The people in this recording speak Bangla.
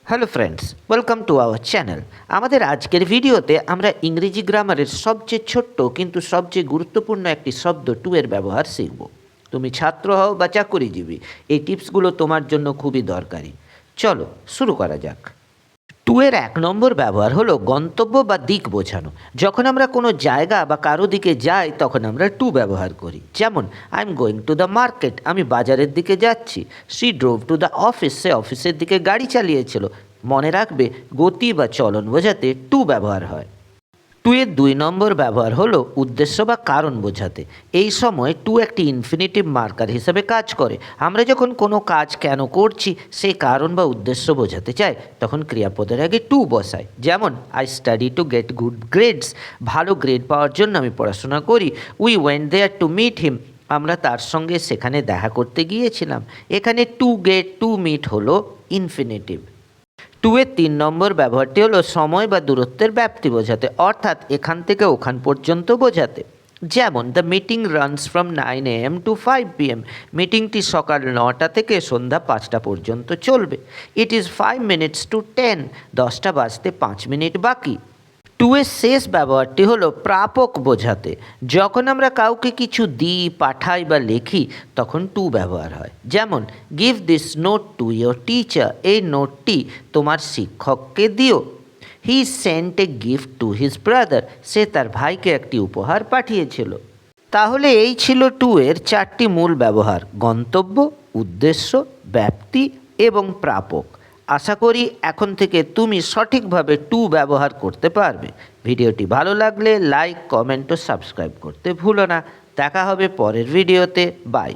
Hello friends, welcome to our channel. আমাদের আজকের ভিডিওতে আমরা ইংরেজি গ্রামারের সবচেয়ে ছোট্ট কিন্তু সবচেয়ে গুরুত্বপূর্ণ একটি শব্দ টু এর ব্যবহার শিখব। তুমি ছাত্র হও বা চাকুরিজীবী, এই টিপসগুলো তোমার জন্য খুবই দরকারি। চলো শুরু করা যাক। টু এর ১ নম্বর ব্যবহার হলো গন্তব্য বা দিক বোঝানো। যখন আমরা কোনো জায়গা বা কারো দিকে যাই তখন আমরা টু ব্যবহার করি। যেমন I am going to the market, আমি বাজারের দিকে যাচ্ছি। She drove to the office, সে অফিসের দিকে গাড়ি চালিয়েছিল। মনে রাখবে, গতি বা চলন বোঝাতে টু ব্যবহার হয়। টু এর ২ নম্বর ব্যবহার হলো উদ্দেশ্য বা কারণ বোঝাতে। এই সময় টু একটি ইনফিনিটিভ মার্কার হিসেবে কাজ করে। আমরা যখন কোনো কাজ কেন করছি সেই কারণ বা উদ্দেশ্য বোঝাতে চাই তখন ক্রিয়াপদের আগে টু বসাই। যেমন I study to get good grades, ভালো গ্রেড পাওয়ার জন্য আমি পড়াশোনা করি। We went there to meet him, আমরা তার সঙ্গে সেখানে দেখা করতে গিয়েছিলাম। এখানে টু গেট টু মিট হলো ইনফিনিটিভ। টু এর ৩ নম্বর ব্যবহারটি হলো সময় বা দূরত্বের ব্যাপ্তি বোঝাতে, অর্থাৎ এখান থেকে ওখান পর্যন্ত বোঝাতে। যেমন the meeting runs from 9 AM to 5 PM, মিটিংটি সকাল ৯টা থেকে সন্ধ্যা ৫টা পর্যন্ত চলবে। ইট ইজ 5 minutes to 10, ১০টা বাজতে ৫ মিনিট বাকি। টু এর শেষ ব্যবহারটি হলো প্রাপক বোঝাতে। যখন আমরা কাউকে কিছু দিই, পাঠাই বা লিখি তখন টু ব্যবহার হয়। যেমন give this note to your teacher, এই নোটটি তোমার শিক্ষককে দিও। He sent a gift to his brother, সে তার ভাইকে একটি উপহার পাঠিয়েছিল। তাহলে এই ছিল টু এর ৪টি মূল ব্যবহার: গন্তব্য, উদ্দেশ্য, ব্যাপ্তি এবং প্রাপক। আশা করি এখন থেকে তুমি সঠিকভাবে টু ব্যবহার করতে পারবে। ভিডিওটি ভালো লাগলে লাইক, কমেন্ট ও সাবস্ক্রাইব করতে ভুলো না। দেখা হবে পরের ভিডিওতে। বাই।